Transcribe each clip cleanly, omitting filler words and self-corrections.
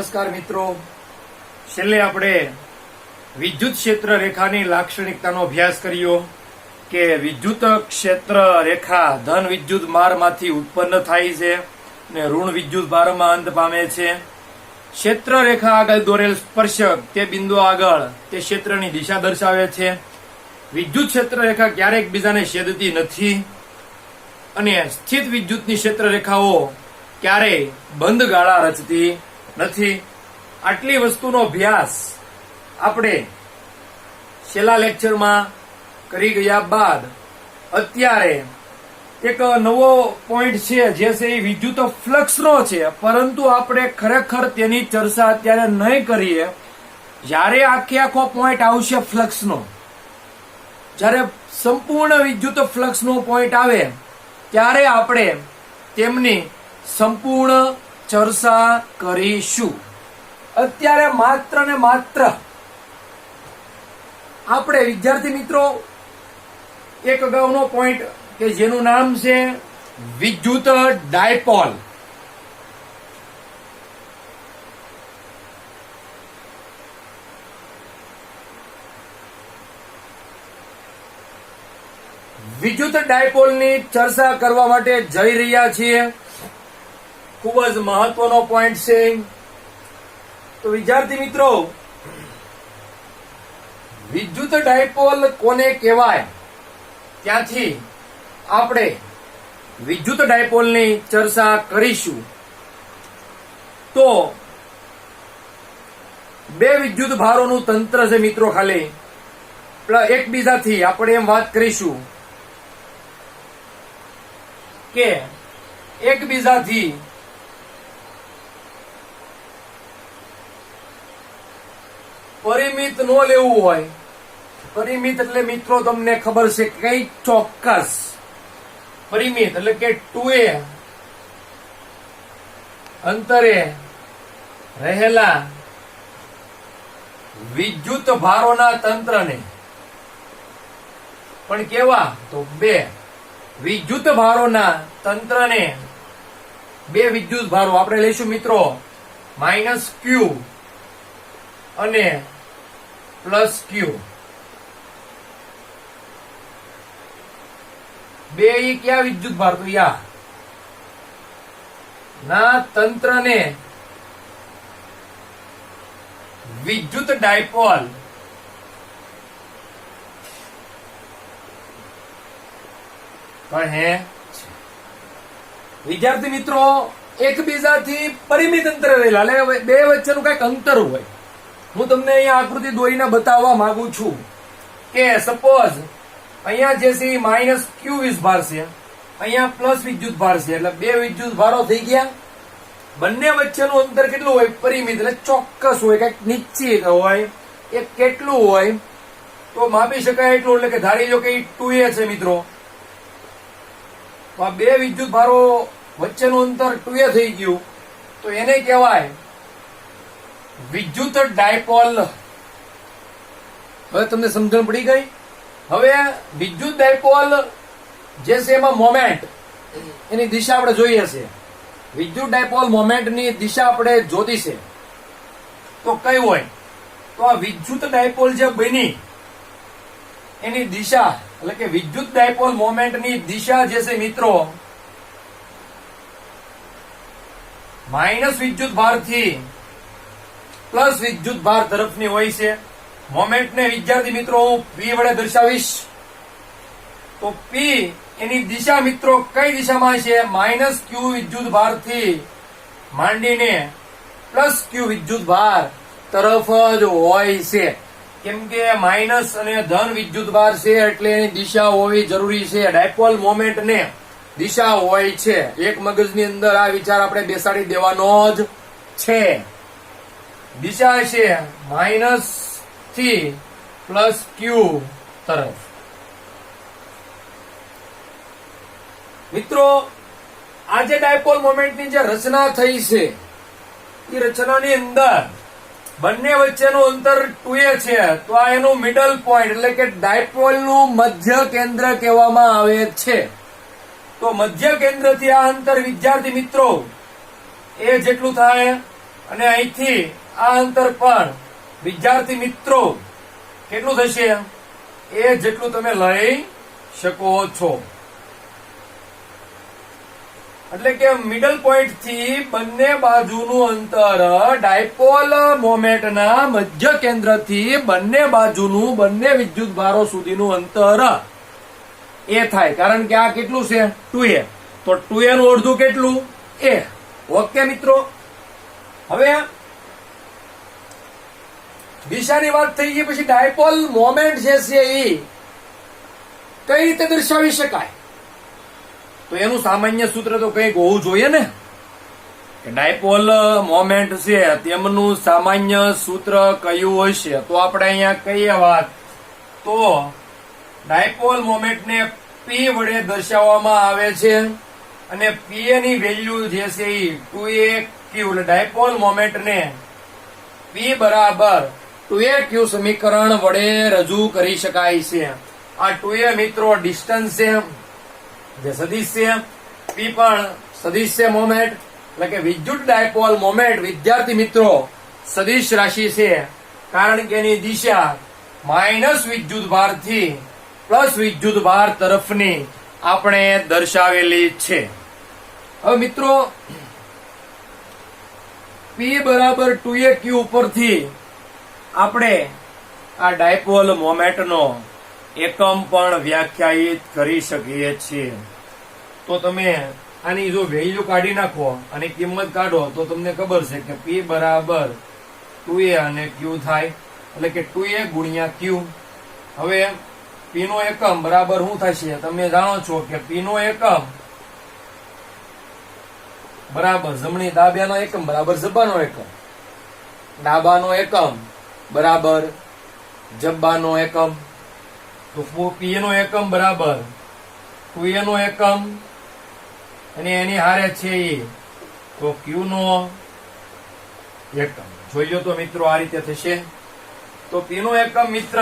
નમસ્કાર મિત્રો, છેલ્લે આપણે વિદ્યુત ક્ષેત્ર રેખાની લાક્ષણિકતાનો અભ્યાસ કર્યો કે વિદ્યુત ક્ષેત્ર રેખા ધન વિદ્યુત ભારમાંથી ઉત્પન્ન થાય છે અને ઋણ વિદ્યુત ભારમાં અંત પામે છે. ક્ષેત્ર રેખા આગળ દોરેલ સ્પર્શક તે બિંદુ આગળ તે ક્ષેત્રની દિશા દર્શાવે છે. વિદ્યુત ક્ષેત્ર રેખા ક્યારેક બીજાને છેદતી નથી અને સ્થિત વિદ્યુતની ક્ષેત્ર રેખાઓ ક્યારેય બંધ ગાળા રચતી નથી. આટલી વસ્તુનો અભ્યાસ આપણે છેલ્લા લેક્ચરમાં કરી ગયા બાદ અત્યારે એક નવો પોઈન્ટ છે જે છે એ વિદ્યુત ફ્લક્સનો છે, પરંતુ આપણે ખરેખર તેની ચર્ચા અત્યારે નહીં કરીએ. જ્યારે આખો પોઈન્ટ આવશે ફ્લક્સનો, જ્યારે સંપૂર્ણ વિદ્યુત ફ્લક્સનો પોઈન્ટ આવે ત્યારે આપણે તેમની સંપૂર્ણ ચર્ચા કરીશું. અત્યારે માત્ર ને માત્ર આપણે વિદ્યાર્થી મિત્રો એક અગાઉનો પોઈન્ટ કે જેનું નામ છે વિદ્યુત ડાયપોલ. વિદ્યુત ડાયપોલની ચર્ચા કરવા માટે જઈ રહ્યા છીએ. ખૂબ જ મહત્વનો પોઈન્ટ છે. તો વિદ્યાર્થી મિત્રો, વિદ્યુત ડાયપોલ કોને કહેવાય ત્યાંથી આપણે વિદ્યુત ડાયપોલની ચર્ચા કરીશું. તો બે વિદ્યુત ભારોનું તંત્ર છે મિત્રો, ખાલી એકબીજાથી આપણે એમ વાત કરીશું કે એકબીજાથી પરિમિત ન લેવું હોય. પરિમિત એટલે મિત્રો તમને ખબર છે કઈ ચોક્કસ. પરિમિત એટલે કે 2a અંતરે રહેલા વિદ્યુત ભારોના તંત્રને પણ કેવા તો બે વિદ્યુત ભારોના તંત્રને બે વિદ્યુત ભારો આપણે લઈશું મિત્રો, -q અને +q. બે ક્યાં વિદ્યુત ભાર તો યા ના તંત્રને વિદ્યુત ડાયપોલ કહે. વિદ્યાર્થી મિત્રો, એકબીજાથી પરિમિત અંતરે રહેલા એટલે બે વચ્ચેનું કઈક અંતર હોય. હું તમને અહીંયા આકૃતિ દોરીને બતાવવા માંગુ છું કે સપોઝ અહીંયા જે છે -q વીજભાર છે, અહીંયા પ્લસ વિદ્યુત ભાર છે, એટલે બે વિદ્યુત ભારો થઈ ગયા. બંને વચ્ચેનું અંતર કેટલું હોય? પરિમિત એટલે ચોક્કસ હોય, કઈક નિશ્ચિત હોય. એ કેટલું હોય તો માપી શકાય એટલું, એટલે કે ધારી લો કે 2a છે મિત્રો, તો આ બે વિદ્યુત ભારો વચ્ચેનું અંતર 2a થઈ ગયું, તો એને કહેવાય વિદ્યુત ડાયપોલ. હવે તમને સમજણ પડી ગઈ. હવે વિદ્યુત ડાયપોલ જે છે એમાં મોમેન્ટ એની દિશા આપણે જોઈએ છે. વિદ્યુત ડાયપોલ મોમેન્ટની દિશા આપણે જોતી છે તો કઈ હોય? તો આ વિદ્યુત ડાયપોલ જે બની એની દિશા એટલે કે વિદ્યુત ડાયપોલ મોમેન્ટની દિશા જે છે મિત્રો માઇનસ વિદ્યુત ભારથી પ્લસ વિદ્યુત ભાર તરફની હોય છે. મોમેન્ટને વિદ્યાર્થી મિત્રો હું p વડે દર્શાવીશ. તો p એની દિશા મિત્રો કઈ દિશામાં છે? -q વિદ્યુત ભારથી માંડીને +q વિદ્યુત ભાર તરફ જ હોય છે. કેમ કે માઇનસ અને ધન વિદ્યુત ભાર છે એટલે એની દિશા હોવી જરૂરી છે. ડાયપોલ મોમેન્ટ ને દિશા હોય છે. એક મગજની અંદર આ વિચાર આપણે બેસાડી દેવાનો જ છે. દિશા છે માઇનસ થી +q તરફ. મિત્રો, આ જે ડાયપોલ મોમેન્ટની જે રચના થઈ છે એ રચનાની અંદર બંને વચ્ચેનું અંતર 2a છે, તો આ એનું મિડલ પોઈન્ટ એટલે કે ડાયપોલનું મધ્ય કેન્દ્ર કહેવામાં આવે છે. તો મધ્ય કેન્દ્રથી આ અંતર વિદ્યાર્થી મિત્રો એ જેટલું થાય અને અહીંથી આ અંતર પણ વિદ્યાર્થી મિત્રો કેટલું થશે એ જેટલું તમે લઈ શકો છો. એટલે કે મિડલ પોઈન્ટ થી બંને બાજુનું અંતર ડાયપોલ મોમેન્ટના મધ્ય કેન્દ્રથી બંને બાજુનું બંને વિદ્યુત ભારો સુધીનું અંતર એ થાય. કારણ કે આ કેટલું છે 2a, તો 2a નું અડધું કેટલું a. ઓકે મિત્રો, હવે દિશાની વાત થઈ ગઈ, પછી ડાયપોલ મોમેન્ટ જે છે એ કઈ રીતે દર્શાવી શકાય? તો એનું સામાન્ય સૂત્ર તો કંઈક હોવું જોઈએ ને, કે ડાયપોલ મોમેન્ટ છે તેમનું સામાન્ય સૂત્ર કયું હશે? તો આપણે અહીંયા કહીએ વાત, તો ડાયપોલ મોમેન્ટને P વડે દર્શાવવામાં આવે છે અને P ની વેલ્યુ જે છે એ 2aq, એટલે ડાયપોલ મોમેન્ટને P બરાબર 2aq સમીકરણ વડે રજૂ કરી શકાય છે. આ 2a મિત્રો ડિસ્ટન્સ છે, જે સદિશ છે, P પણ સદિશ છે મોમેન્ટ, એટલે કે વિદ્યુત ડાયપોલ મોમેન્ટ વિદ્યાર્થી મિત્રો સદિશ રાશિ છે, કારણ કે એની દિશા માઇનસ વિદ્યુત ભાર થી પ્લસ વિદ્યુત ભાર તરફની આપણે દર્શાવેલી છે. હવે મિત્રો P બરાબર 2aq ઉપરથી આપણે આ ડાયપોલ મોમેન્ટનો એકમ પણ વ્યાખ્યાયિત કરી શકીએ છીએ. તો તમે આની જો વેલ્યુ કાઢી નાખો અને કિંમત કાઢો તો તમને ખબર છે કે P બરાબર 2a અને Q થાય, એટલે કે 2a ગુણ્યા Q. હવે P નો એકમ બરાબર શું થશે? તમે જાણો છો કે P નો એકમ બરાબર જમણી ડાબાનો એકમ બરાબર જબ્બાનો એકમ, ડાબાનો એકમ બરાબર જબ્બાનો એકમ. તો P નો એકમ બરાબર 2a નો એકમ અને એની હારે છે એ તો Q નો એકમ. જોઈ લો તો મિત્રો આ રીતે થશે. તો P નો એકમ મિત્ર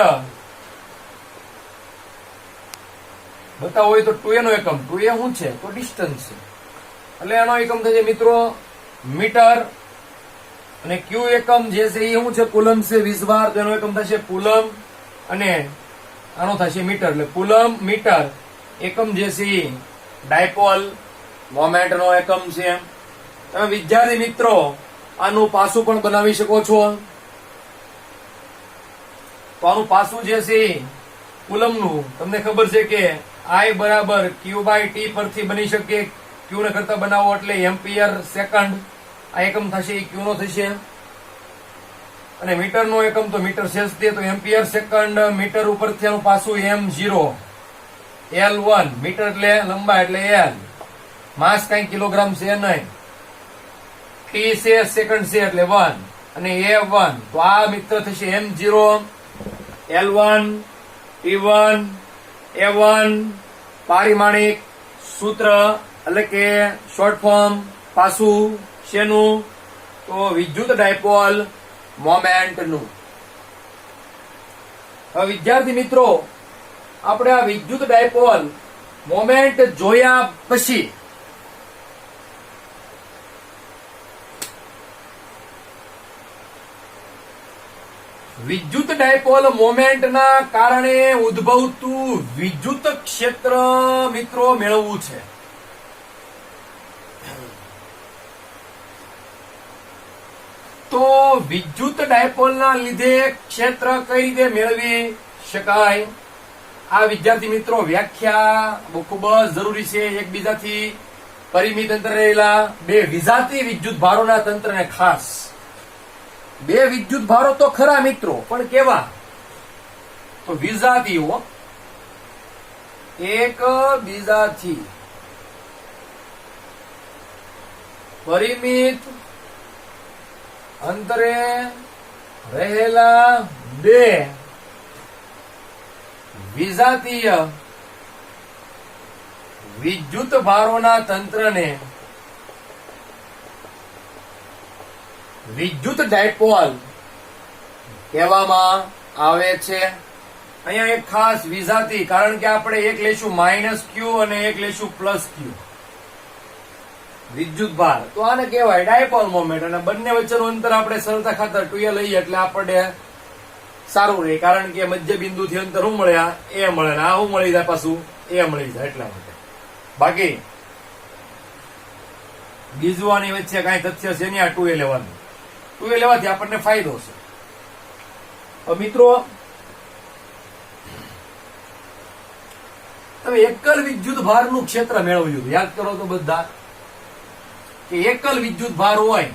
બતાવો હોય તો 2a નો એકમ, 2a શું છે તો ડિસ્ટન્સ છે, એટલે એનો એકમ થશે મિત્રો મીટર, અને Q એકમ જે છે એ શું છે કુલમ છે, વીજભાર, તો એનો એકમ થશે કુલમ, અને આનો થશે મીટર, એટલે કુલમ મીટર એકમ જે છે એ ડાયપોલ મોમેન્ટ નો એકમ છે. તમે વિદ્યાર્થી મિત્રો આનું પાસું પણ બનાવી શકો છો. તો આનું પાસું જે છે કુલમનું તમને ખબર છે કે I બરાબર Q/T પરથી બની શકે. Q ને કરતા બનાવો એટલે એમ્પિયર સેકન્ડ આ એકમ થશે, એ Q નો થશે. અને મીટર નો એકમ તો મીટર સેલ્સ દે તો એમ્પિયર સેકન્ડ, મીટર ઉપરથી આનું પાછું M0, L1 મીટર એટલે લંબાઈ એટલે L, માસ કઈ કિલોગ્રામ છે નહીં, T છે સેકન્ડ છે એટલે 1 અને A1, તો આ મિત્ર થશે M0, L1, T1, A1 પારિમાણિક સૂત્ર એટલે કે શોર્ટ ફોર્મ પાછું શેનું? તો વિદ્યુત ડાયપોલ મોમેન્ટનું. હવે વિદ્યાર્થી મિત્રો આપણે આ વિદ્યુત ડાયપોલ મોમેન્ટ જોયા પછી વિદ્યુત ડાયપોલ મોમેન્ટના કારણે ઉદ્ભવતું વિદ્યુત ક્ષેત્ર મિત્રો મેળવવું છે. તો વિદ્યુત ડાયપોલના લીધે ક્ષેત્ર કઈ રીતે મેળવી શકાય? આ વિદ્યાર્થી મિત્રો વ્યાખ્યા બહુ ખૂબ જ જરૂરી છે. એકબીજાથી પરિમિત અંતરે રહેલા બે વિજાતી વિદ્યુત ભારોના તંત્રને ખાસ, બે વિદ્યુત ભારો તો ખરા મિત્રો, પણ કેવા? તો વિજાતીઓ એક બીજાથી પરિમિત અંતરે રહેલા બે વિજાતીય વિદ્યુત ભારોના તંત્રને વિદ્યુત ડાયપોલ કહેવામાં આવે છે. અહીંયા એક ખાસ વિજાતી, કારણ કે આપણે એક લેશું -Q અને એક લેશું +Q. વિદ્યુત ભાર, તો આને કહેવાય ડાયપોલ મોમેન્ટ. અને બંને વચ્ચેનું અંતર આપણે સરળતા ખાતર 2a લઈએ એટલે આપણને સારું રહે, કારણ કે મધ્ય બિંદુથી અંતર શું મળે? એ મળે, આ શું મળી જાય? પાછું એ મળી જાય, એટલા માટે. બાકી બીજવાની વચ્ચે કઈ તથ્ય છે નહીં. આ 2a લેવાનું, 2a લેવાથી આપણને ફાયદો છે. તો મિત્રો, તમે એકલ વિદ્યુત ભારનું ક્ષેત્ર મેળવ્યું, યાદ કરો તો બધા કે એકલ વિદ્યુત ભાર હોય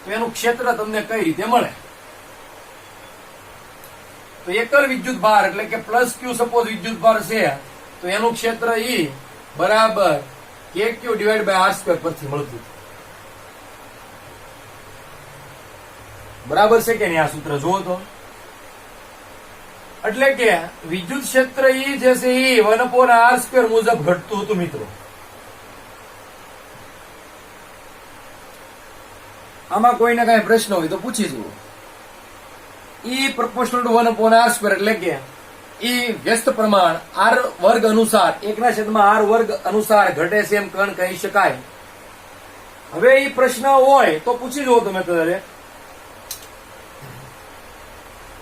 તો એનું ક્ષેત્ર તમને કઈ રીતે મળે? તો એકલ વિદ્યુત ભાર એટલે કે પ્લસ ક્યુ સપોઝ વિદ્યુત ભાર છે, તો એનું ક્ષેત્ર ઈ બરાબર KQ divide by R square પરથી મળતું. બરાબર છે કે નહીં? આ સૂત્ર જુઓ તો. એટલે કે વિદ્યુત ક્ષેત્ર ઈ જે છે ઈ 1/r સ્ક્વેર મુજબ ઘટતું હતું. મિત્રો, આમાં કોઈને કઈ પ્રશ્ન હોય તો પૂછી જુઓ. ઈ પ્રપોર્શનલ ટુ 1/r સ્ક્વેર એટલે કે ઈ વ્યસ્ત પ્રમાણ r વર્ગ અનુસાર 1/r વર્ગ અનુસાર ઘટે છે એમ કણ કહી શકાય. હવે ઈ પ્રશ્ન હોય તો પૂછી જુઓ તમે ત્યારે,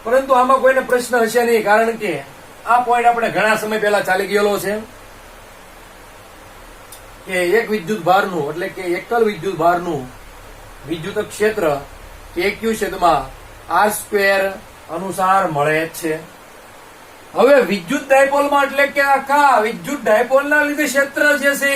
પરંતુ આમાં કોઈને પ્રશ્ન હશે નહીં, કારણ કે આ પોઈન્ટ આપણે ઘણા સમય પહેલા ચાલી ગયેલો છે કે એક વિદ્યુત ભારનું એટલે કે એકલ વિદ્યુત ભારનું વિદ્યુત ક્ષેત્ર KQ છેદમાં R સ્ક્વેર અનુસાર મળે છે. હવે વિદ્યુત ડાયપોલમાં એટલે કે આખા વિદ્યુત ડાયપોલના લીધે ક્ષેત્ર જે છે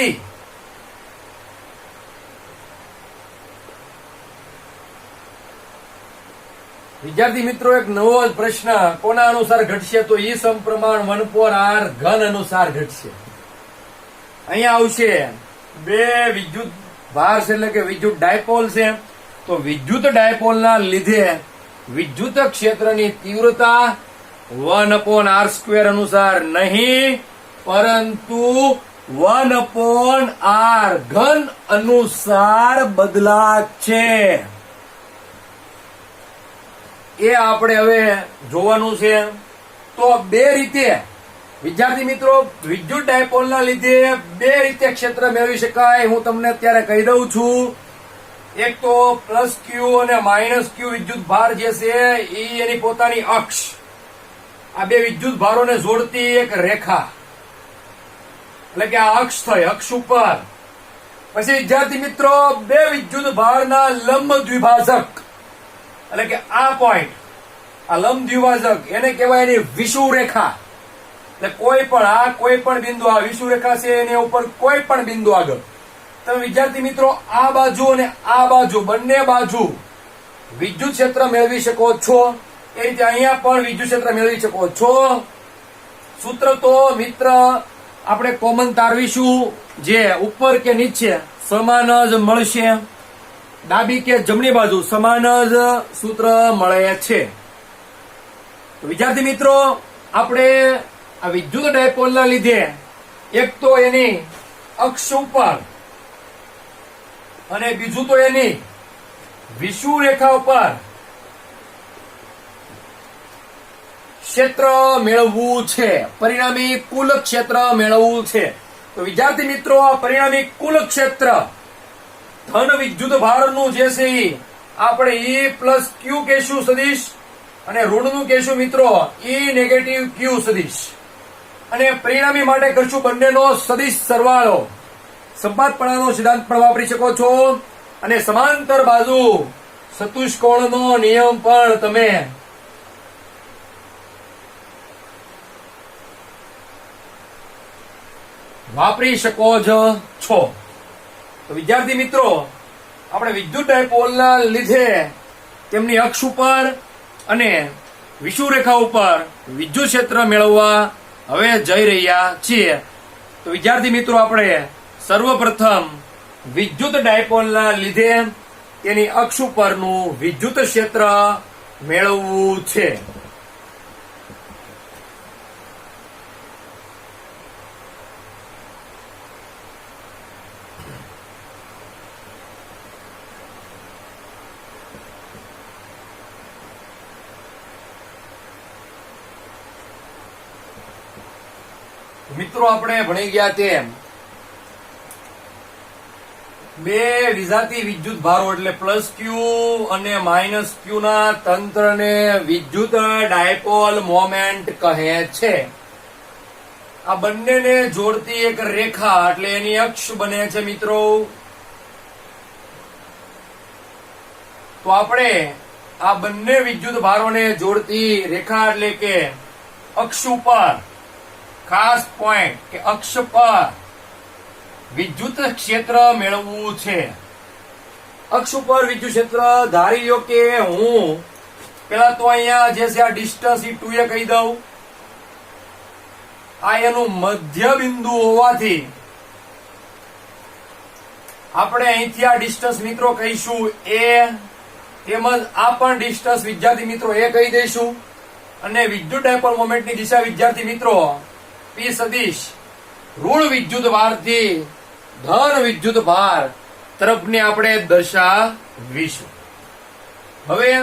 વિદ્યાર્થી મિત્રો, એક નવો જ પ્રશ્ન કોના અનુસાર ઘટશે? તો ઈ સમપ્રમાણ 1/r ઘન અનુસાર ઘટશે. અહીંયા આવશે બે વિદ્યુત ભાર છે એટલે કે વિદ્યુત ડાયપોલ છે, તો વિદ્યુત ડાયપોલના લીધે વિદ્યુત ક્ષેત્રની તીવ્રતા 1/r સ્ક્વેર અનુસાર નહીં, પરંતુ 1/r ઘન અનુસાર બદલાશે. એ આપણે હવે જોવાનું છે. તો બે રીતે વિદ્યાર્થી મિત્રો વિદ્યુત ડાયપોલના લીધે બે રીતે ક્ષેત્ર મેળવી શકાય. હું તમને અત્યારે કહી દઉં છું. એક તો પ્લસ ક્યુ અને માઇનસ ક્યુ વિદ્યુત ભાર જે છે એ એની પોતાની અક્ષ, આ બે વિદ્યુત ભારોને જોડતી એક રેખા એટલે કે આ અક્ષ થઈ. અક્ષ ઉપર પછી વિદ્યાર્થી મિત્રો બે વિદ્યુત ભારના લંબ દ્વિભાજક એટલે કે આ પોઈન્ટ, આ લંબ દ્વિભાજક એને કહેવાય એની વિષુવ રેખા. એટલે કોઈ પણ બિંદુ, આ વિષુવ રેખા છે એની ઉપર કોઈ પણ બિંદુ આગળ તમે વિદ્યાર્થી મિત્રો આ બાજુ અને આ બાજુ બંને બાજુ વિદ્યુત ક્ષેત્ર મેળવી શકો છો. એ રીતે અહીંયા પણ વિદ્યુત ક્ષેત્ર મેળવી શકો છો. સૂત્ર તો મિત્ર આપણે કોમન તારવીશું, જે ઉપર કે નીચે સમાન જ મળશે, ડાબી કે જમણી બાજુ સમાન જ સૂત્ર મળે છે. તો વિદ્યાર્થી મિત્રો, આપણે આ વિદ્યુત ડાયપોલના લીધે એક તો એની અક્ષ ઉપર અને બીજું તો એની વિષુવ રેખા ઉપર ક્ષેત્ર મેળવવું છે, પરિણામી કુલ ક્ષેત્ર મેળવવું છે. તો વિદ્યાર્થી મિત્રો, આ પરિણામી કુલ ક્ષેત્ર ધન વિદ્યુત ભારનું જે છે આપણે ઈ પ્લસ ક્યુ કહેશું સદિશ, અને ઋણનું કહેશું મિત્રો ઈ નેગેટિવ ક્યુ સદિશ, અને પરિણામી માટે કરશું બંનેનો સદિશ સરવાળો. સંપાતપણાનો સિદ્ધાંત પણ વાપરી શકો છો, અને સમાંતર બાજુ ચતુષ્કોણનો નિયમ પણ તમે વાપરી શકો છો. તો વિદ્યાર્થી મિત્રો, આપણે વિદ્યુત ડાયપોલના લીધે તેમની અક્ષ ઉપર અને વિષુવ રેખા ઉપર વિદ્યુત ક્ષેત્ર મેળવવા હવે જઈ રહ્યા છીએ. તો વિદ્યાર્થી મિત્રો, આપણે સર્વપ્રથમ વિદ્યુત ડાયપોલના લીધે તેની અક્ષ ઉપરનું વિદ્યુત ક્ષેત્ર મેળવવું છે. મિત્રો, આપણે ભણી ગયા તેમ બે વિજાતી વિદ્યુત ભારો એટલે પ્લસ ક્યુ અને માઇનસ ક્યુ ના તંત્રને વિદ્યુત ડાયપોલ મોમેન્ટ કહે છે. આ બંનેને જોડતી એક રેખા એટલે એની અક્ષ બને છે મિત્રો. તો આપણે આ બંને વિદ્યુત ભારોને જોડતી રેખા એટલે કે અક્ષ ઉપર ખાસ પોઈન્ટ કે અક્ષ પર વિદ્યુત ક્ષેત્ર મેળવવું છે. અક્ષ ઉપર વિદ્યુત ક્ષેત્ર ધારી લો કે હું પેલા તો અહીંયા જે છે આ ડિસ્ટન્સ E2 કહી દઉં. આ એનું મધ્ય બિંદુ હોવાથી આપણે અહીંથી આ ડિસ્ટન્સ મિત્રો કહીશું એ. તેમજ આ પણ ડિસ્ટન્સ વિદ્યાર્થી મિત્રો એ કહી દઈશું. અને વિદ્યુત ડાયપોલ મોમેન્ટની દિશા વિદ્યાર્થી મિત્રો P સદિશ ઋણ વિદ્યુત ભારથી ધન વિદ્યુત ભાર તરફને આપણે દર્શાવીશું. હવે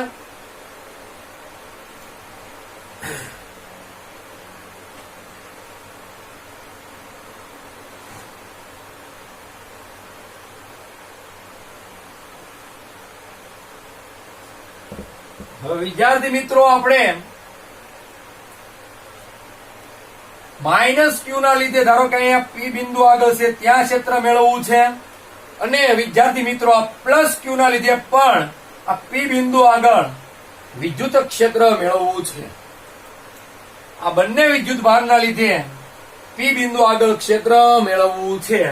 વિદ્યાર્થી મિત્રો આપણે માઇનસ ક્યુ ના લીધે ધારો કે અહીંયા પી બિંદુ આગળ છે ત્યાં ક્ષેત્ર મેળવવું છે. અને વિદ્યાર્થી મિત્રો આ પ્લસ ક્યુ ના લીધે પણ આ પી બિંદુ આગળ વિદ્યુત ક્ષેત્ર મેળવવું છે. આ બંને વિદ્યુત ભારના લીધે પી બિંદુ આગળ ક્ષેત્ર મેળવવું છે.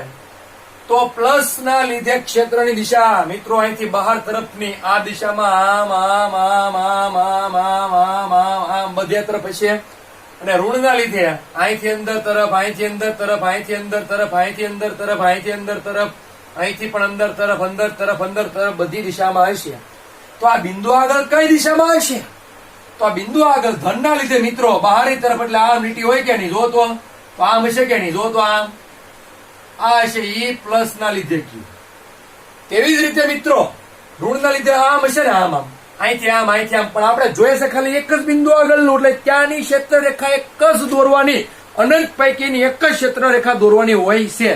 તો પ્લસ ના લીધે ક્ષેત્રની દિશા મિત્રો અહીંથી બહાર તરફની આ દિશામાં આમ આમ આમ આમ આમ આમ આમ આમ મધ્ય તરફ હશે. અને ઋણ ના લીધે અહીંથી અંદર તરફ, અહીંથી અંદર તરફ, અહીંથી અંદર તરફ, અહીંથી અંદર તરફ, અહીંથી અંદર તરફ, અહીંથી પણ અંદર તરફ, અંદર તરફ, અંદર તરફ બધી દિશામાં હશે. તો આ બિંદુ આગળ કઈ દિશામાં હશે? તો આ બિંદુ આગળ ધન ના લીધે મિત્રો બહારની તરફ એટલે આમ લીટી હોય કે નહીં? જો તો આમ હશે કે નહીં? જો તો આમ આ હશે E પ્લસ ના લીધે ક્યુ. તેવી જ રીતે મિત્રો ઋણ ના લીધે આમ હશે ને આમ આમ અહીંથી આમ અહીંથી આમ. પણ આપણે જોઈએ છે ખાલી એક જ બિંદુ આગળનું એટલે ત્યાંની ક્ષેત્ર રેખા એક જ દોરવાની, અનંત પૈકીની એક જ ક્ષેત્ર રેખા દોરવાની હોય છે.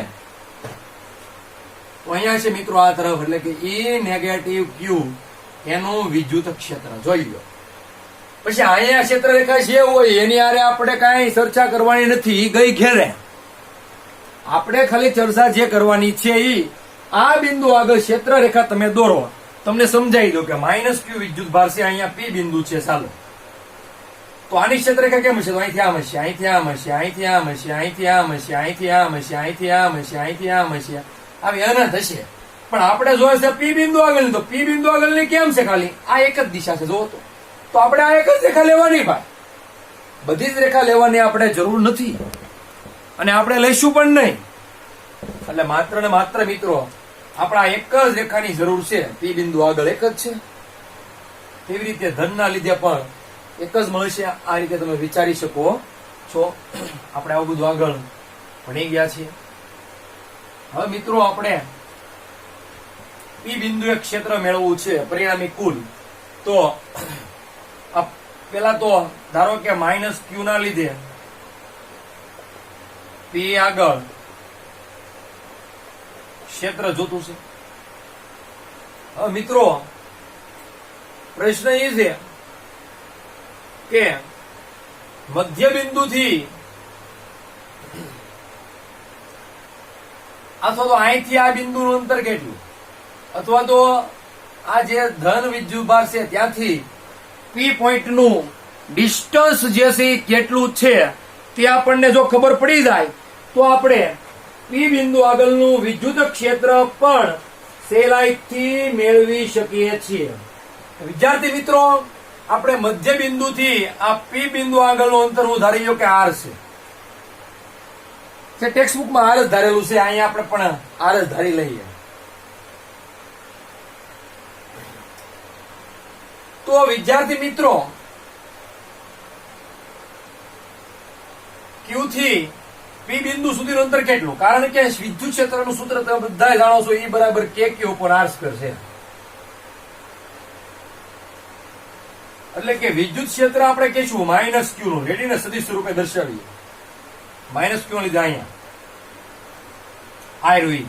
તો અહીંયા છે મિત્રો આ તરફ એટલે કે E નેગેટિવ ક્યુ એનું વિદ્યુત ક્ષેત્ર જોઈ લો. પછી અહીંયા ક્ષેત્ર રેખા જે હોય એની આરે આપણે કઈ ચર્ચા કરવાની નથી, ગઈ ઘેરે. આપણે ખાલી ચર્ચા જે કરવાની છે એ આ બિંદુ આગળ ક્ષેત્ર રેખા તમે દોરો. તમને સમજાવી દો કે માઇનસ ક્યુ વિદ્યુત ભાર છે, અહીંયા પી બિંદુ છે. ચાલો તો આની ક્ષેત્ર રેખા કેમ હશે? તો અહીંથી આમ હશે, અહીંથી આમ હશે, અહીંથી આમ હશે, અહીંથી આમ હશે, અહીંથી આમ હશે, અહીંથી આમ હશે, અહીંથી આમ હશે, આવી અનંત હશે. પણ આપણે જોઈએ છે પી બિંદુ આગળ. તો પી બિંદુ આગળની કેમ છે? ખાલી આ એક જ દિશા છે. જો તો આપણે આ એક જ રેખા લેવાની ભાઈ, બધી જ રેખા લેવાની આપણે જરૂર નથી અને આપણે લઈશું પણ નહીં. એટલે માત્ર ને માત્ર મિત્રો આપણા એક જ રેખાની જરૂર છે. પી બિંદુ આગળ એક જ છે. તેવી રીતે ધનના લીધે પણ એક જ મળશે. આ રીતે તમે વિચારી શકો છો. આપણે આવું બધું આગળ ભણી ગયા છીએ. હવે મિત્રો આપણે પી બિંદુ એક ક્ષેત્ર મેળવવું છે પરિણામી કુલ. તો પેલા તો ધારો કે માઇનસ ક્યુ ના લીધે પી આગળ ક્ષેત્ર જોતું છે. હવે મિત્રો પ્રશ્ન એ છે કે મધ્ય બિંદુથી અથવા તો અહીંથી આ બિંદુનું અંતર કેટલું, અથવા તો આ જે ધન વિદ્યુત ભાર છે ત્યાંથી પી પોઈન્ટ નું ડિસ્ટન્સ જે છે એ કેટલું છે તે આપણને જો ખબર પડી જાય તો આપણે પી બિંદુ આગળનું વિદ્યુત ક્ષેત્ર પણ સહેલાઈથી મેળવી શકીએ છીએ. વિદ્યાર્થી મિત્રો આપણે મધ્ય બિંદુથી આ પી બિંદુ આગળનું અંતર હું ધારી લો કે R છે. ટેક્સ્ટ બુકમાં R જ ધારેલું છે, અહીંયા આપણે પણ R જ ધારી લઈએ. તો વિદ્યાર્થી મિત્રો ક્યુ થી પી બિંદુ સુધીનું અંતર કેટલું? કારણ કે વિદ્યુત ક્ષેત્રનું સૂત્ર તમે બધા જાણો છો, E બરાબર K Q ઉપર R સ્ક્વેર છે. એટલે કે વિદ્યુત ક્ષેત્ર આપણે કહીશું માઇનસ ક્યુ નું. રેડીને સદિશ સ્વરૂપે દર્શાવીએ. માઇનસ ક્યુ લીધે અહીંયા I.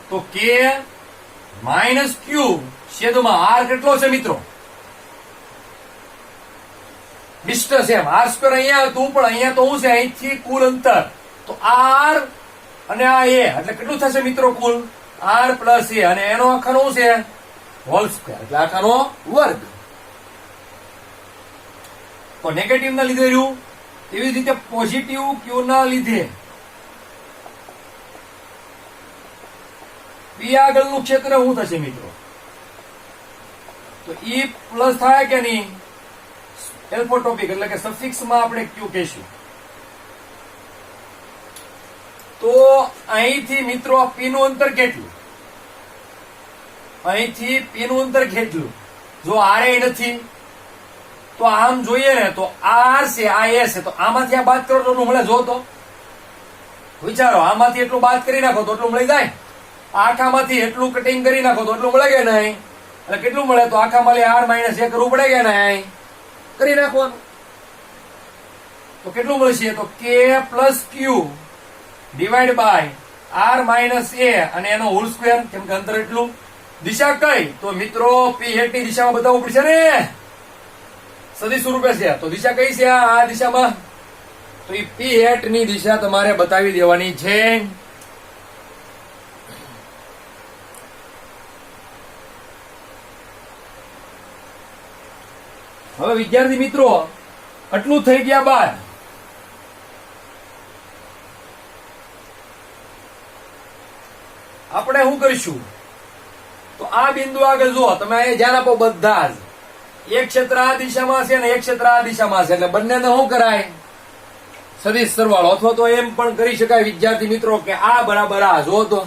તો તો કે માઇનસ ક્યુ છેદમાં આર કેટલો છે મિત્રો? ડિસ્ટન્સ એમ આર સ્ક્વેર અહીંયા હતું પણ અહીંયા તો શું છે, અહીંથી કુલ અંતર તો આર અને આ એ એટલે કેટલું થશે મિત્રો? કુલ આર પ્લસ એ અને એનો આખાનો શું છે? હોલ સ્ક્વેર એટલે આખાનો વર્ગ. તો નેગેટિવ ના લીધે રહ્યું, એવી જ રીતે પોઝિટિવ ક્યુ ના લીધે પી આગળનું ક્ષેત્ર શું થશે મિત્રો? તો ઈ પ્લસ થાય કે નહીં? એલ્ફોટોપિક એટલે કે સફિક્સમાં આપણે ક્યુ કહીશું. તો અહીંથી મિત્રો પી નું અંતર કેટલું? અહીંથી પી નું અંતર કેટલું? જો આર એ નથી તો આમ જોઈએ ને તો આર છે, આ એ છે, તો આમાંથી આ બાદ કરો તો એટલું મળે. જો તો વિચારો, આમાંથી એટલું બાદ કરી નાખો તો એટલું મળી જાય. આખામાંથી એટલું કટિંગ કરી નાખો તો એટલું મળે કે નહીં? એટલે કેટલું મળે? તો આખામાં આર માઇનસ એ કરવું પડે કે નહીં? કરી નાખવાનું. તો કેટલું મળશે? તો કે plus Q divide by R minus A અને એનો હોલ સ્ક્વેર. કેમ કે અંતર એટલું. દિશા કઈ? તો મિત્રો પી હેટ ની દિશામાં બતાવવું પડશે ને, સદિશ સ્વરૂપે છે. તો દિશા કઈ છે? આ દિશામાં. તો એ પી હેટ ની દિશા તમારે બતાવી દેવાની છે. હવે વિદ્યાર્થી મિત્રો આટલું થઈ ગયા બાદ આપણે શું કરીશું? તો આ બિંદુ આગળ જુઓ તમે, અહીંયા ધ્યાન આપો બધા જ. એક ક્ષેત્ર આ દિશામાં છે અને એક ક્ષેત્ર આ દિશામાં છે એટલે બંનેને શું કરાય? સદિશ સરવાળો. અથવા તો એમ પણ કરી શકાય વિદ્યાર્થી મિત્રો કે આ બરાબર આ. જો તો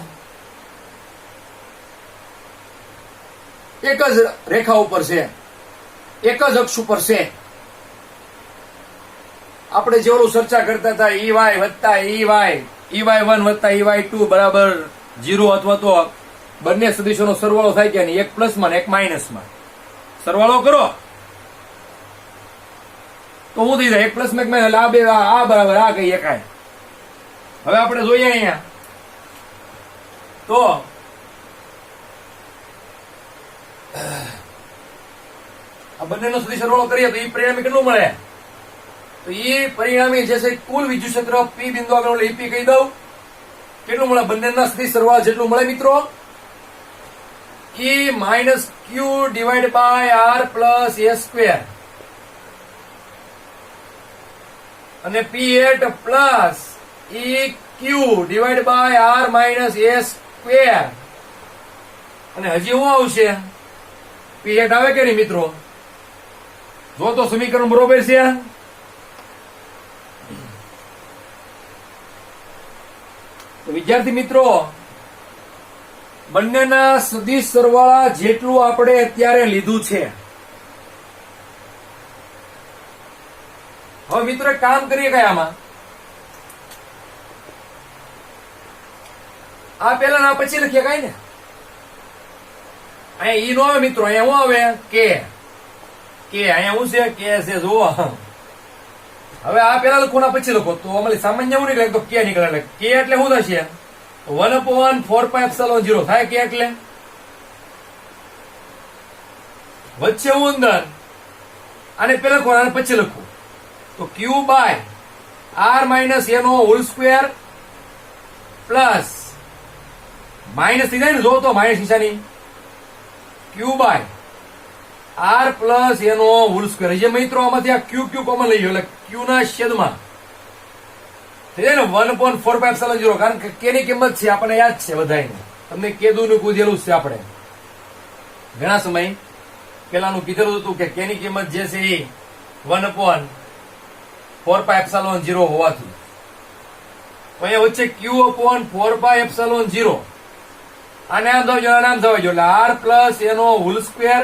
એક જ રેખા ઉપર છે, એક જ અક્ષ ઉપર છે. આપણે જે ઓલું ચર્ચા કરતા હતા ઈ વાય વત્તા ઈ વાય 1 વત્તા ઈ વાય 2 બરાબર 0, અથવા તો બંને સદિશોનો સરવાળો થાય કે નહીં, એક પ્લસમાં એક માઇનસમાં. સરવાળો કરો તો શું થઈ જાય? એક પ્લસ માં એટલે આ બે આ બરાબર આ કઈ એકાય. હવે આપણે જોઈએ અહીંયા તો આ બંનેનો સદિશ સરવાળો કરીએ તો એ પરિણામી કેટલું મળે? તો એ પરિણામી જે છે કુલ વિદ્યુત ક્ષેત્ર પી બિંદુ આગળ ઈપી કહી દઉં. કેટલું મળે? બંનેના સદિશ સરવાળા જેટલું મળે મિત્રો. E minus Q divide by R plus A square અને P at plus E Q divide by R minus A square. અને હજી શું આવશે? પી એટ આવે કે નહીં મિત્રો? જો તો સમીકરણ બરોબર છે. તો વિદ્યાર્થી મિત્રો બંનેના સદિશ સરવાળા જેટલું આપણે અત્યારે લીધું છે. હવે મિત્રો કામ કરીએ કયામાં? આ પેલા ના પછી લખીએ કઈ ને. અહીંયા ઈ નો આવે મિત્રો, અહીંયા શું આવે? કે અહીંયા શું છે? કે છે. જુઓ હવે આ પેલા લખો ના પછી લખો તો અમારી સામાન્ય એવું નીકળે તો કે નીકળે. કે એટલે શું થશે? 1/4πε0 થાય. કે એટલે વચ્ચે હું અંદર આને પેલા લખો આને પછી લખું તો ક્યુ બાય આર માઇનસ એનો હોલ સ્ક્વેર પ્લસ માઇનસ થઈ જાય ને. જો તો માઇનસ નિશાની ક્યુ બાય આર પ્લસ એનો હોલ સ્ક્વેર. જે મિત્રો આમાંથી આ ક્યુ ક્યુ કોમન લઈ ગયો એટલે ક્યુ ના છેદમાં થઈ જાય ને 1/4πε0. કારણ કે કે ની કિંમત છે આપણને યાદ છે બધાને. તમને કીધું નું કીધેલું છે આપણે ઘણા સમય પેલાનું કીધેલું હતું કે કે ની કિંમત જે છે એ 1/4πε0 હોવાથી અહીંયા વચ્ચે q/4πε0 આને આમ થવા જોઈએ, આમ થવા જોઈએ એટલે આર પ્લસ એનો whole square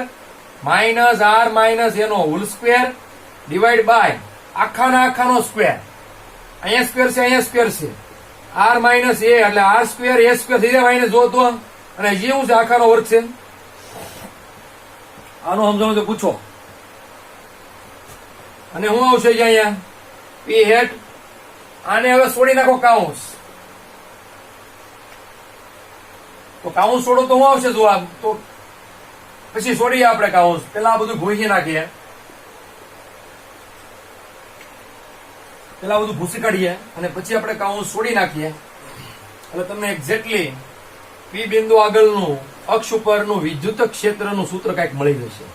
minus R minus એનો હોલ સ્ક્વેર ડિવાઈડ બાય આખાનો સ્ક્વેર. અહીંયા સ્ક્વેર છે, અહીંયા સ્ક્વેર છે. આર માઇનસ એ એટલે આર સ્ક્વેર એ સ્ક્વેર થઈ જાય માઇનસ. જો તો અને જે શું છે આખાનો વર્ગ છે. આનો સમજાવો તો પૂછો. અને હું આવશે અહીંયા પી હેટ. આને હવે છોડી નાખો કાઉન્સ. તો કાઉન્સ છોડો તો શું આવશે જવાબ? તો પછી છોડીએ આપણે કાઉન્સ. પેલા આ બધું ભૂસી નાખીએ, પેલા બધું ભૂસી કાઢીએ અને પછી આપણે કાઉન્સ છોડી નાખીએ એટલે તમને એક્ઝેક્ટલી પી બિંદુ આગળનું અક્ષ ઉપરનું વિદ્યુત ક્ષેત્રનું સૂત્ર કંઈક મળી જશે.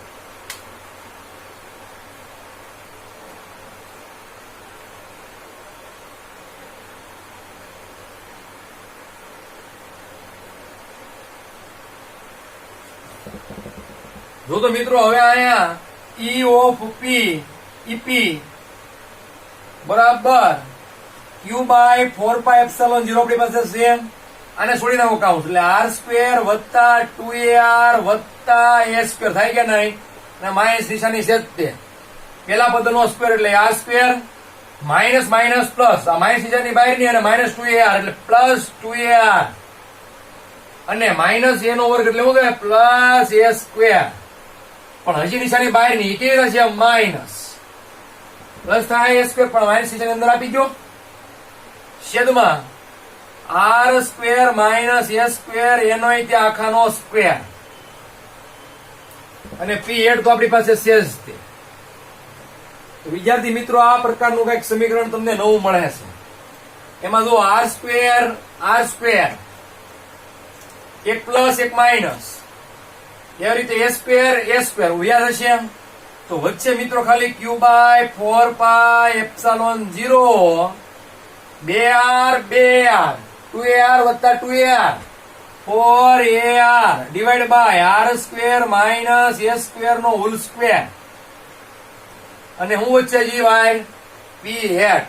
જો તો મિત્રો હવે અહીંયા ઈ ઓફ પી ઈપી બરાબર ક્યુ બાય 4πε0 આપણી પાસે છે. આને છોડી નાખો કાઉન્સ એટલે r² વત્તા 2ar વત્તા a² થાય કે નહીં? અને માઇનસ નિશાની છે જ તે પેલા પદનો સ્ક્વેર એટલે r² માઇનસ માઇનસ પ્લસ આ માઇનસ નિશાની બહારની અને માઇનસ 2ar એટલે પ્લસ 2ar અને માઇનસ a નો વર્ગ એટલે શું થાય? Plus a². પણ હજી નિશાની બહારની કેવી થશે? માઇનસ પ્લસ થાય a² પણ માઇનસ નિશાની અંદર આપી દો છેદમાં r² માઇનસ a² એનો ત્યાં આખાનો સ્ક્વેર અને પી હેડ તો આપણી પાસે છે જ તે. તો વિદ્યાર્થી મિત્રો આ પ્રકારનું કઈક સમીકરણ તમને નવું મળે છે. એમાં જો r² એક પ્લસ એક માઇનસ એવી રીતે a² ઉયા થશે. તો વચ્ચે મિત્રો ખાલી q બાય 4πε0 2r 2ar વત્તા 2ar 4ar divide by r² minus a² નો હોલ સ્ક્વેર અને હું વચ્ચે જીવાય પી હેટ.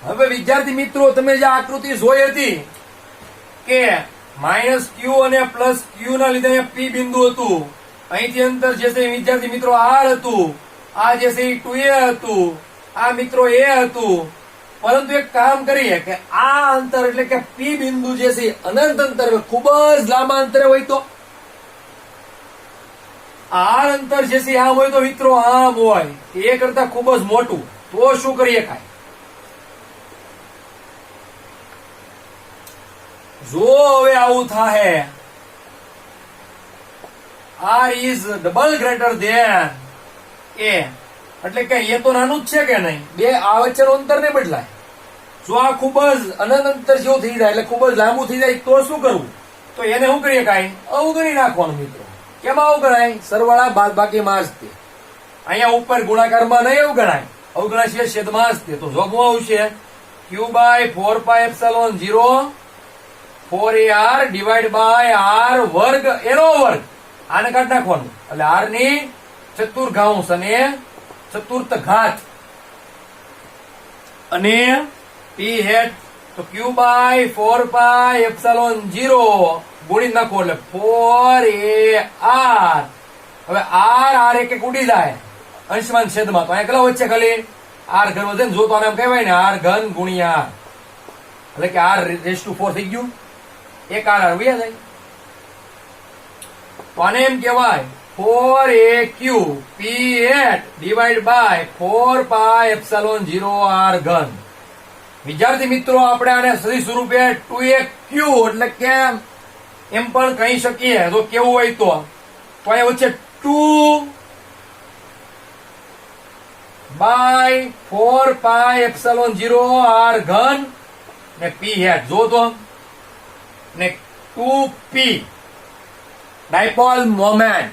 હવે વિદ્યાર્થી મિત્રો તમે જે આકૃતિ જોઈ હતી કે માઇનસ ક્યુ અને પ્લસ ક્યુ ના લીધે પી બિંદુ હતું, અહીંથી અંતર જે છે વિદ્યાર્થી મિત્રો r હતું, આ જે છે 2a હતું, આ મિત્રો a હતું. પરંતુ એક કામ કરીએ કે આ અંતર એટલે કે પી બિંદુ જે છે અનંત અંતર ખૂબ જ લાંબા અંતરે હોય તો આર અંતર જે છે આમ હોય તો મિત્રો આમ હોય એ કરતા ખૂબ જ મોટું. તો શું કરીએ? કાંઈ જો હવે આવું થાય r is double greater than a એટલે કે એ તો નાનું જ છે કે નહીં? બે આ વચ્ચેનું અંતર નહીં બદલાય. જો આ ખૂબ જ અનંત અંતર જેવું થઈ જાય એટલે ખૂબ જ લાંબુ થઈ જાય તો શું કરવું? તો એને શું કરીએ? કાંઈ અવગણી નાખવાનું મિત્રો. કેમાં અવગણાય? સરવાળા બાદબાકીમાં જ તે. અહીંયા ઉપર ગુણાકારમાં નહીં અવગણાય, અવગણાશે છેદમાં જ તે. તો જવાબ આવશે q by 4πε0 4ar divide by r વર્ગ એનો વર્ગ આને કાઢી નાખવાનું એટલે r ની ચતુર્ઘાંશ અને ચતુર્થ ઘાત અને પી હેટ તો q બાય 4πε0 ગુણી નાખો એટલે 4ar. હવે r એક એક ઉડી જાય અંશમાં છેદમાં તો અહીંયા કેટલા વચ્ચે ખાલી r ઘન વધે ને જો તો આને એમ કહેવાય ને r ઘન ગુણ્યા એટલે કે r⁴ થઈ ગયું. એક r વ્યા જાય તો આને એમ કહેવાય 4aq P hat divide by 4πε0 r ઘન. વિદ્યાર્થી મિત્રો આપણે આને સદી સ્વરૂપે 2aq એટલે કેમ એમ પણ કહી શકીએ. તો કેવું હોય તો અહીંયા વચ્ચે 2 બાય 4πε0 r ઘન ને પી હેટ જો તો ને 2p ડાયપોલ મોમેન્ટ.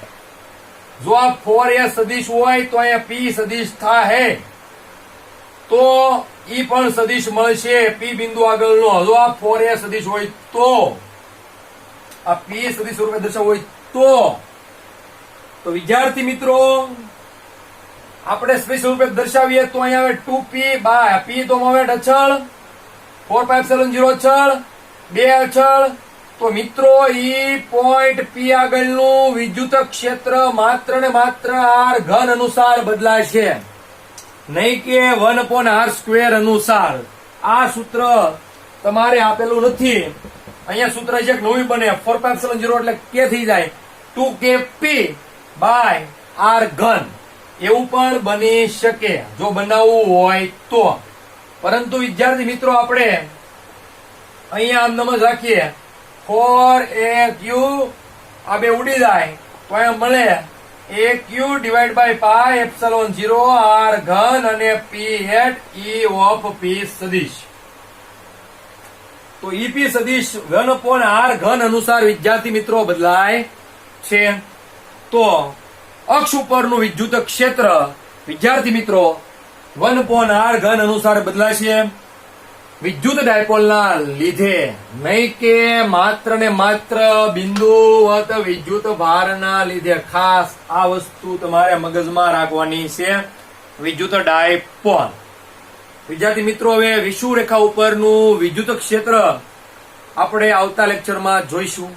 જો આ 4a સદિશ હોય તો અહીંયા p સદિશ થાય તો ઈ પણ સદિશ મળશે પી બિંદુ આગળનો. જો આ 4a સદિશ હોય તો આ p સદિશ સ્વરૂપે દર્શાવવું હોય તો વિદ્યાર્થી મિત્રો આપણે સ્પેસ સ્વરૂપે દર્શાવીએ તો અહીંયા હવે 2p બાય p તો મોમેન્ટ અચળ 4πε0 અચળ 2 અચળ. તો મિત્રો ઈ પોઈન્ટ પી આગળનું વિદ્યુત ક્ષેત્ર માત્ર ને માત્ર r ઘન અનુસાર બદલાશે નહીં કે 1/r² અનુસાર. આ સૂત્ર તમારે આપેલું નથી. અહીંયા સૂત્ર છે નવું બને 4πε0 એટલે કે થઈ જાય 2kp બાય r ઘન એવું પણ બની શકે જો બનાવવું હોય તો. પરંતુ વિદ્યાર્થી મિત્રો આપણે અહીંયા આમ નમજ રાખીએ 4aq આ બે ઉડી જાય તો અહીંયા મળે aq divide by pi epsilon 0 r ઘન અને p hat e of p સદિશ. તો ep સદિશ 1/r ઘન અનુસાર વિદ્યાર્થી મિત્રો બદલાય છે. તો અક્ષ ઉપરનું વિદ્યુત ક્ષેત્ર વિદ્યાર્થી મિત્રો 1/r ઘન અનુસાર બદલાય છે વિદ્યુત ડાયપોલના લીધે, નહીં કે માત્ર ને માત્ર બિંદુવત વિદ્યુત ભારના લીધે. ખાસ આ વસ્તુ તમારે મગજમાં રાખવાની છે. વિદ્યુત ડાયપોલ વિદ્યાર્થી મિત્રો હવે વિષુવરેખા ઉપરનું વિદ્યુત ક્ષેત્ર આપણે આવતા લેક્ચરમાં જોઈશું.